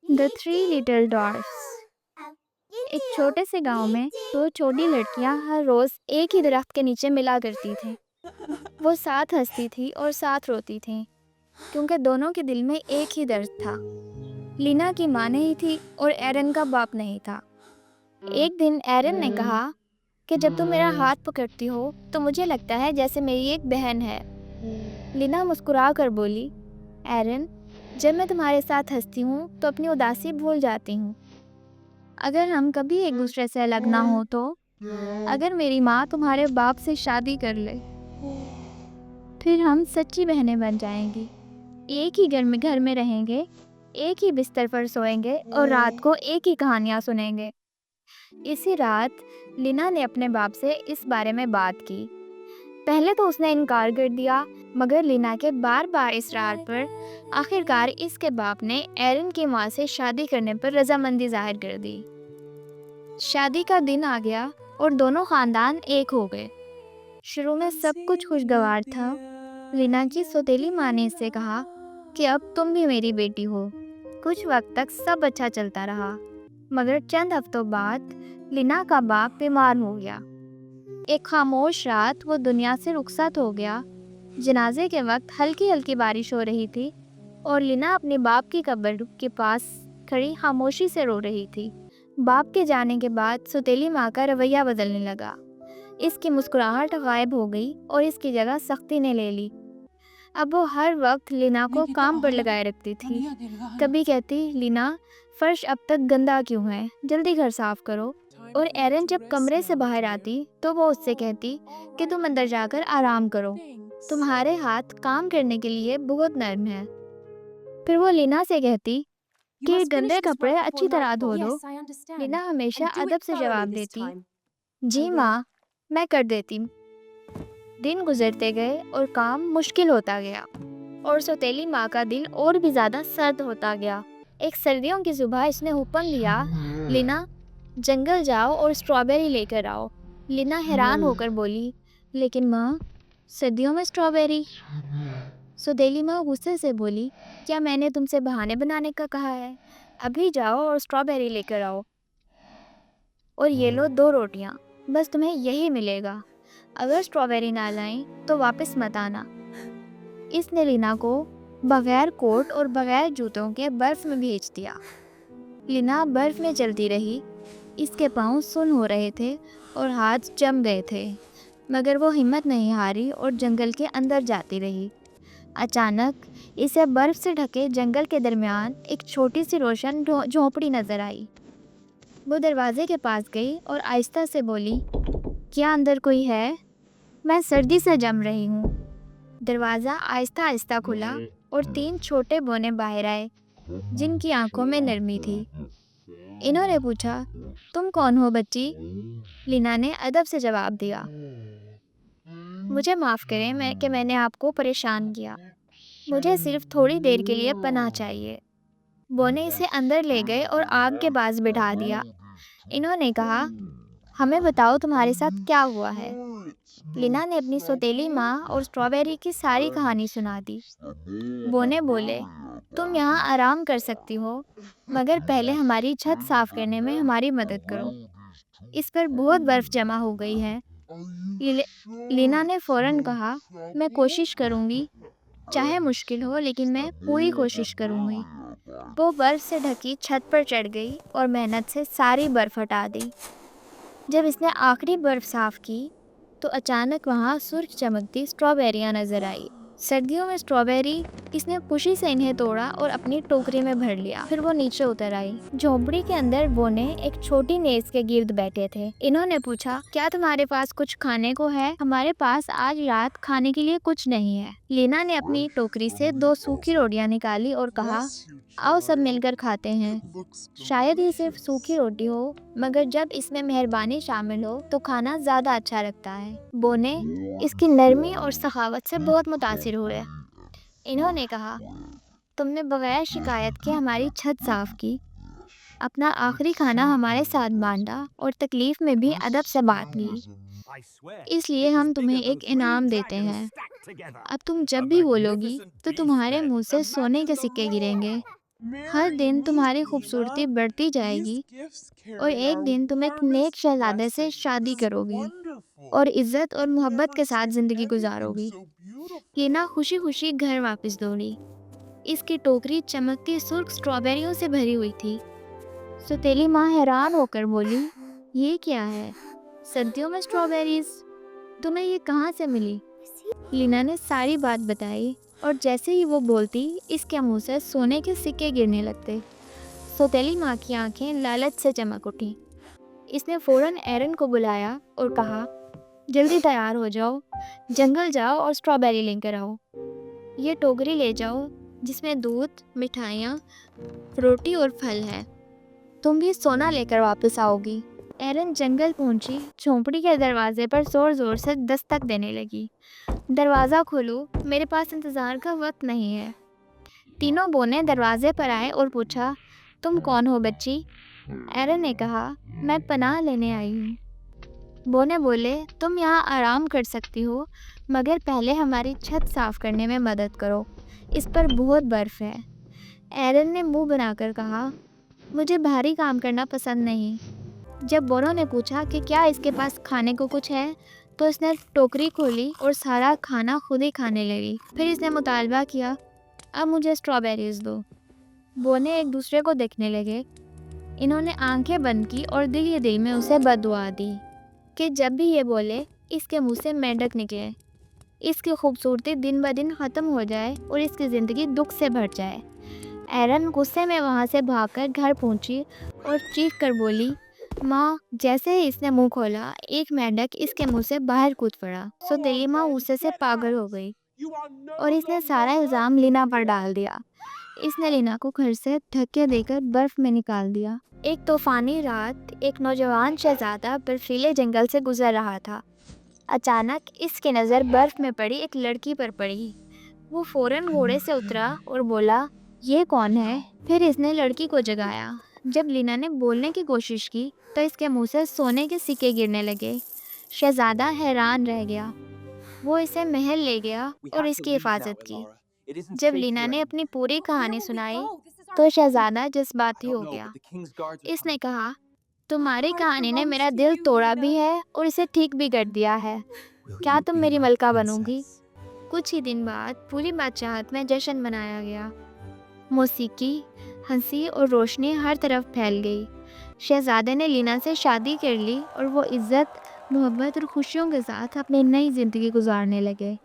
The three little डॉर्फ्स। एक छोटे से गांव में दो छोटी लड़कियां हर रोज एक ही दरख्त के नीचे मिला करती थीं। वो साथ हंसती थी और साथ रोती थीं, क्योंकि दोनों के दिल में एक ही दर्द था। लीना की माँ नहीं थी और एरन का बाप नहीं था। एक दिन एरन ने कहा कि जब तुम मेरा हाथ पकड़ती हो तो मुझे लगता है जैसे मेरी एक बहन है। लीना मुस्कुरा कर बोली, एरन, जब मैं तुम्हारे साथ हंसती हूँ तो अपनी उदासी भूल जाती हूँ। अगर हम कभी एक दूसरे से अलग ना हो तो, अगर मेरी माँ तुम्हारे बाप से शादी कर ले, फिर हम सच्ची बहनें बन जाएंगी। एक ही घर में रहेंगे, एक ही बिस्तर पर सोएंगे और रात को एक ही कहानियाँ सुनेंगे। इसी रात लीना ने अपने बाप से इस बारे में बात की। पहले तो उसने इनकार कर दिया, मगर लीना के बार बार इसरार पर आखिरकार इसके बाप ने एरन की माँ से शादी करने पर रजामंदी जाहिर कर दी। शादी का दिन आ गया और दोनों खानदान एक हो गए। शुरू में सब कुछ खुशगवार था। लीना की सौतेली माँ ने इससे कहा कि अब तुम भी मेरी बेटी हो। कुछ वक्त तक सब अच्छा चलता रहा, मगर चंद हफ्तों बाद लीना का बाप बीमार हो गया। एक खामोश रात वो दुनिया से रुखसत हो गया। जनाजे के वक्त हल्की हल्की बारिश हो रही थी और लीना अपने बाप की कब्र के पास खड़ी खामोशी से रो रही थी। बाप के जाने के बाद सौतेली माँ का रवैया बदलने लगा। इसकी मुस्कुराहट गायब हो गई और इसकी जगह सख्ती ने ले ली। अब वो हर वक्त लीना को काम पर लगाए रखती थी। कभी कहती, लीना, फर्श अब तक गंदा क्यों है, जल्दी घर साफ करो। और एरन जब कमरे से बाहर आती तो वो उससे कहती कि तुम अंदर जाकर आराम करो, तुम्हारे हाथ काम करने के लिए बहुत नरम है। फिर वो लीना से कहती कि गंदे कपड़े अच्छी तरह धो दो। लीना हमेशा अदब से जवाब देती, जी माँ, मैं कर देती। दिन गुजरते गए और काम मुश्किल होता गया और सौतेली माँ का दिल और भी ज़्यादा सर्द होता गया। एक सर्दियों की सुबह इसने हुक्म दिया, लीना, जंगल जाओ और स्ट्रॉबेरी लेकर आओ। लीना हैरान होकर बोली, लेकिन माँ, सर्दियों में स्ट्रॉबेरी? सौतेली माँ गुस्से से बोली, क्या मैंने तुमसे बहाने बनाने का कहा है? अभी जाओ और स्ट्रॉबेरी लेकर आओ। और ये लो 2 रोटियां, बस तुम्हें यही मिलेगा। अगर स्ट्रॉबेरी ना लाएं तो वापस मत आना। इसने लीना को बगैर कोट और बगैर जूतों के बर्फ में भेज दिया। लीना बर्फ में चलती रही। इसके पाँव सुन्न हो रहे थे और हाथ जम गए थे, मगर वो हिम्मत नहीं हारी और जंगल के अंदर जाती रही। अचानक इसे बर्फ से ढके जंगल के दरमियान एक छोटी सी रोशन झोंपड़ी नजर आई। वो दरवाजे के पास गई और आहिस्ता से बोली, क्या अंदर कोई है? मैं सर्दी से जम रही हूँ। दरवाज़ा आहिस्ता आहिस्ता खुला और 3 छोटे बौने बाहर आए, जिनकी आंखों में नरमी थी। इन्होंने पूछा, तुम कौन हो बच्ची? लीना ने अदब से जवाब दिया, मुझे माफ़ करें कि मैंने आपको परेशान किया। मुझे सिर्फ थोड़ी देर के लिए पनाह चाहिए। बौने इसे अंदर ले गए और आग के पास बिठा दिया। इन्होंने कहा, हमें बताओ तुम्हारे साथ क्या हुआ है। लीना ने अपनी सौतेली माँ और स्ट्रॉबेरी की सारी कहानी सुना दी। बोने बोले, तुम यहाँ आराम कर सकती हो, मगर पहले हमारी छत साफ करने में हमारी मदद करो। इस पर बहुत बर्फ जमा हो गई है। लीना ने फौरन कहा, मैं कोशिश करूँगी, चाहे मुश्किल हो, लेकिन मैं पूरी कोशिश करूँगी। वो बर्फ से ढकी छत पर चढ़ गई और मेहनत से सारी बर्फ हटा दी। जब इसने आखिरी बर्फ साफ की तो अचानक वहाँ सुर्ख चमकती स्ट्रॉबेरियाँ नजर आई। सर्दियों में स्ट्रॉबेरी। इसने खुशी से इन्हें तोड़ा और अपनी टोकरी में भर लिया। फिर वो नीचे उतर आई। झोंपड़ी के अंदर बोने एक छोटी मेज के गिर्द बैठे थे। इन्होंने पूछा, क्या तुम्हारे पास कुछ खाने को है? हमारे पास आज रात खाने के लिए कुछ नहीं है। लीना ने अपनी टोकरी से 2 सूखी रोटियां निकाली और कहा, आओ सब मिलकर खाते हैं। शायद ये सिर्फ सूखी रोटी हो, मगर जब इसमें मेहरबानी शामिल हो तो खाना ज़्यादा अच्छा लगता है। बोने इसकी नरमी और सखावत से बहुत मुतासिर हुए। इन्होंने कहा, तुमने बगैर शिकायत के हमारी छत साफ की, अपना आखिरी खाना हमारे साथ बांटा और तकलीफ में भी अदब से बात की। इसलिए हम तुम्हें एक इनाम देते हैं। अब तुम जब भी बोलोगी तो तुम्हारे मुंह से सोने के सिक्के गिरेंगे। हर दिन तुम्हारी खूबसूरती बढ़ती जाएगी और एक दिन तुम एक नेक शहजादे से शादी करोगी और इज्जत और मोहब्बत के साथ ज़िंदगी गुजारोगी। लीना खुशी खुशी घर वापस दौड़ी। इसकी टोकरी चमकती सुर्ख स्ट्रॉबेरियों से भरी हुई थी। सौतेली माँ हैरान होकर बोली, ये क्या है? सर्दियों में स्ट्रॉबेरीज? तुम्हें ये कहाँ से मिली? लीना ने सारी बात बताई और जैसे ही वो बोलती, इसके मुंह से सोने के सिक्के गिरने लगते। सौतेली माँ की आंखें लालच से चमक उठी। इसने फौरन एरन को बुलाया और कहा, जल्दी तैयार हो जाओ, जंगल जाओ और स्ट्रॉबेरी लेकर आओ। ये टोकरी ले जाओ जिसमें दूध, मिठाइयाँ, रोटी और फल है। तुम भी सोना लेकर वापस आओगी। एरन जंगल पहुंची, झोंपड़ी के दरवाजे पर जोर जोर से दस्तक देने लगी। दरवाज़ा खोलो, मेरे पास इंतज़ार का वक्त नहीं है। तीनों बोने दरवाजे पर आए और पूछा, तुम कौन हो बच्ची? एरन ने कहा, मैं पनाह लेने आई हूँ। बोने बोले, तुम यहाँ आराम कर सकती हो, मगर पहले हमारी छत साफ करने में मदद करो, इस पर बहुत बर्फ़ है। एरन ने मुंह बनाकर कहा, मुझे भारी काम करना पसंद नहीं। जब बोनों ने पूछा कि क्या इसके पास खाने को कुछ है, तो इसने टोकरी खोली और सारा खाना खुद ही खाने लगी। फिर इसने मुतालबा किया, अब मुझे स्ट्रॉबेरीज दो। बोने एक दूसरे को देखने लगे। इन्होंने आंखें बंद की और दिल ही दिल में उसे बददुआ दी कि जब भी ये बोले, इसके मुंह से मेंढक निकले, इसकी खूबसूरती दिन ब दिन ख़त्म हो जाए और इसकी ज़िंदगी दुख से भर जाए। एरन गुस्से में वहाँ से भागकर घर पहुँची और चीख कर बोली, माँ। जैसे ही इसने मुंह खोला, एक मेंढक इसके मुंह से बाहर कूद पड़ा। सौतेली माँ गुस्से से पागल हो गई और इसने सारा इल्ज़ाम लीना पर डाल दिया। इसने लीना को घर से धक्के देकर बर्फ में निकाल दिया। एक तूफानी रात, एक नौजवान शहजादा बर्फीले जंगल से गुजर रहा था। अचानक इसकी नज़र बर्फ में पड़ी एक लड़की पर पड़ी। वो फौरन घोड़े से उतरा और बोला, ये कौन है? फिर इसने लड़की को जगाया। जब लीना ने बोलने की कोशिश की तो इसके मुंह से सोने के सिक्के गिरने लगे। शहजादा हैरान रह गया। वो इसे महल ले गया और इसकी हिफाजत की। जब लीना ने अपनी पूरी कहानी सुनाई तो शहजादा जज्बाती हो गया। इसने कहा, तुम्हारी कहानी ने मेरा दिल तोड़ा भी है और इसे ठीक भी कर दिया है। क्या तुम मेरी मलका बनोगी? कुछ ही दिन बाद पूरी बादशाहत में जश्न मनाया गया। मौसीकी, हंसी और रोशनी हर तरफ फैल गई। शहजादे ने लीना से शादी कर ली और वो इज़्ज़त, मोहब्बत और खुशियों के साथ अपनी नई ज़िंदगी गुजारने लगे।